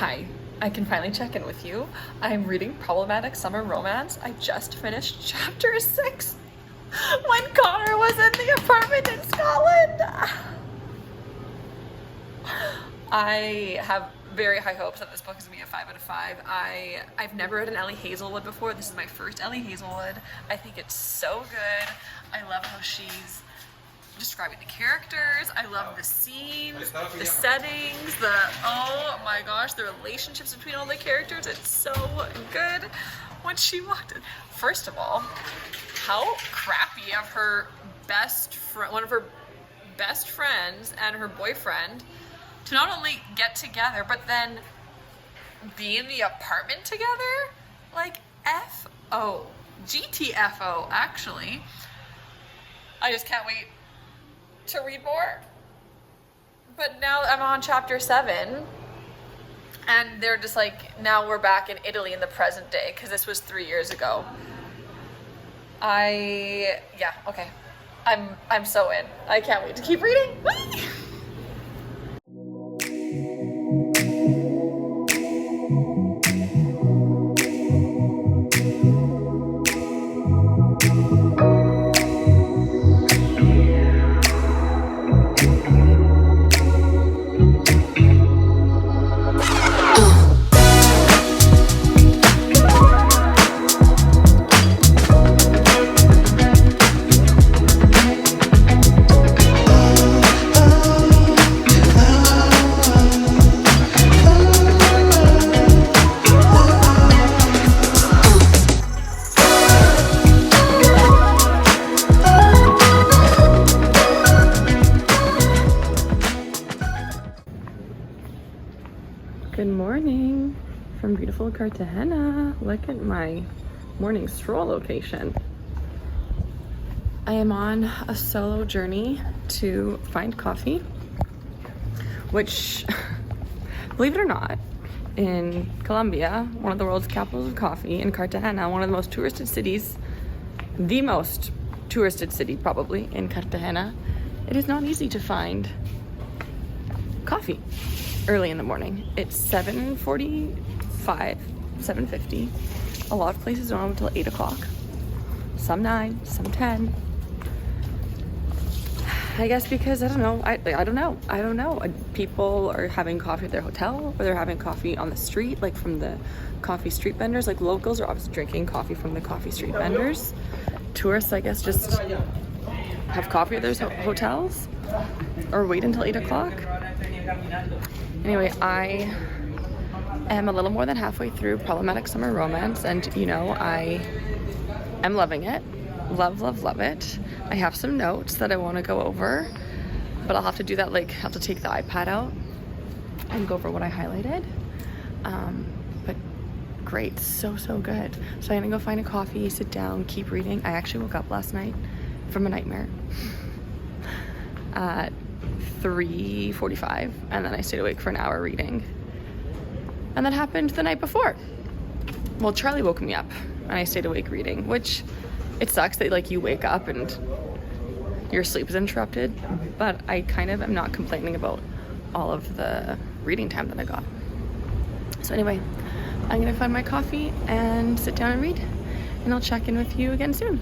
Hi, I can finally check in with you. I'm reading Problematic Summer Romance. I just finished chapter 6 when Connor was in the apartment in Scotland. I have very high hopes that this book is gonna be a 5 out of 5. I've never read an Ali Hazelwood before. This is my first Ali Hazelwood. I think it's so good. I love how she's describing the characters. I love the scenes, the settings, oh my gosh, the relationships between all the characters. It's so good. When she walked in, first of all, how crappy of her one of her best friends and her boyfriend to not only get together but then be in the apartment together. Like F-O, GTFO actually. I just can't wait to read more. But now I'm on chapter 7 and they're just like, now we're back in Italy in the present day because this was 3 years ago. Yeah, okay. I'm so in. I can't wait to keep reading. Good morning from beautiful Cartagena. Look at my morning stroll location. I am on a solo journey to find coffee, which, believe it or not, in Colombia, one of the world's capitals of coffee, in Cartagena, one of the most touristed cities, the most touristed city probably in Cartagena, it is not easy to find coffee early in the morning. It's 7:45, 7:50. A lot of places don't open until 8 o'clock. Some 9, some 10. I guess because I don't know. People are having coffee at their hotel, or they're having coffee on the street, like from the coffee street vendors. Like locals are obviously drinking coffee from the coffee street vendors. Tourists, I guess, just have coffee at their hotels or wait until 8 o'clock. Anyway, I am a little more than halfway through Problematic Summer Romance, and you know, I am loving it. Love it. I have some notes that I want to go over, but I'll have to do that, like, I'll have to take the iPad out and go over what I highlighted. But great, so good. So I'm gonna go find a coffee, sit down, keep reading. I actually woke up last night from a nightmare at 3:45, and then I stayed awake for an hour reading. And that happened the night before. Well, Charlie woke me up and I stayed awake reading, which it sucks that like you wake up and your sleep is interrupted, but I kind of am not complaining about all of the reading time that I got. So anyway, I'm gonna find my coffee and sit down and read, and I'll check in with you again soon.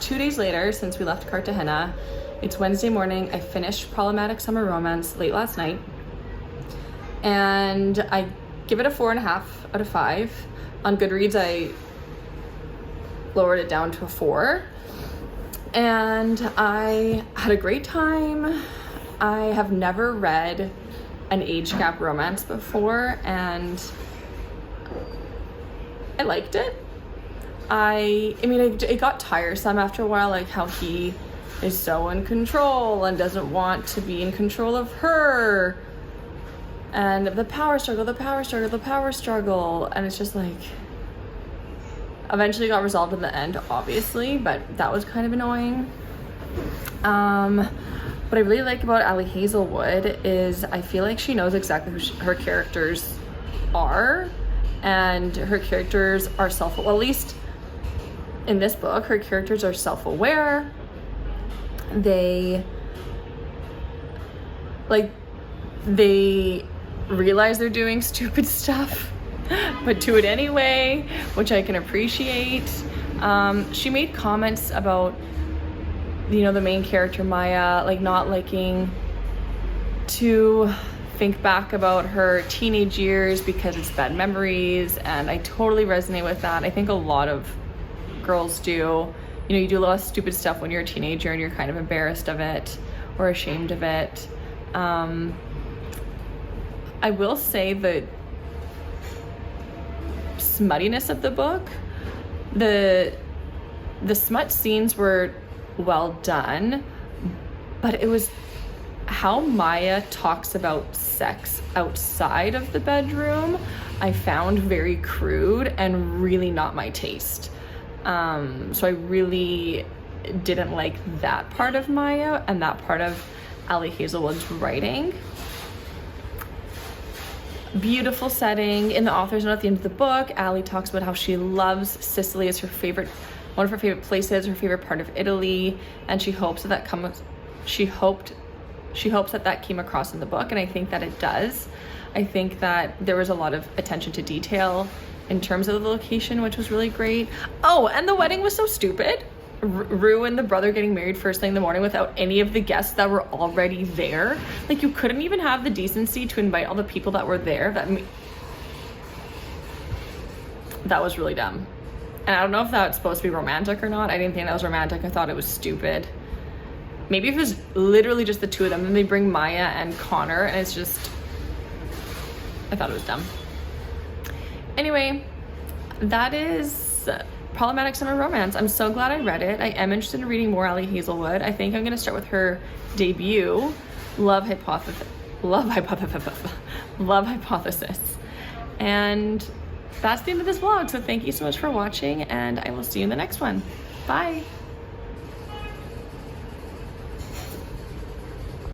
2 days later since we left Cartagena. It's Wednesday morning. I finished Problematic Summer Romance late last night, and I give it a 4.5 out of 5. On Goodreads, I lowered it down to a 4, and I had a great time. I have never read an age gap romance before, and I liked it. I mean, it got tiresome after a while, like how he is so in control and doesn't want to be in control of her, and the power struggle, and it's just like, eventually got resolved in the end, obviously, but that was kind of annoying. What I really like about Ali Hazelwood is I feel like she knows exactly who her characters are, and her characters are well, at least in this book, her characters are self-aware. They realize they're doing stupid stuff, but do it anyway, which I can appreciate. She made comments about, you know, the main character Maya, like not liking to think back about her teenage years because it's bad memories, and I totally resonate with that. I think a lot of girls do. You know, you do a lot of stupid stuff when you're a teenager and you're kind of embarrassed of it or ashamed of it. I will say the smuttiness of the book, the smut scenes were well done, but it was how Maya talks about sex outside of the bedroom I found very crude and really not my taste. So I really didn't like that part of Maya and that part of Ali Hazelwood's writing. Beautiful setting. In the author's note at the end of the book, Ali talks about how she loves Sicily as one of her favorite places, her favorite part of Italy, and she hopes that that came across in the book, and I think that it does. I think that there was a lot of attention to detail in terms of the location, which was really great. Oh, and the wedding was so stupid. Rue and the brother getting married first thing in the morning without any of the guests that were already there. Like, you couldn't even have the decency to invite all the people that were there. That was really dumb. And I don't know if that's supposed to be romantic or not. I didn't think that was romantic. I thought it was stupid. Maybe if it was literally just the two of them, then they bring Maya and Connor, and it's just, I thought it was dumb. Anyway, that is Problematic Summer Romance. I'm so glad I read it. I am interested in reading more Ali Hazelwood. I think I'm going to start with her debut, Love Hypothesis. And that's the end of this vlog. So thank you so much for watching, and I will see you in the next one. Bye.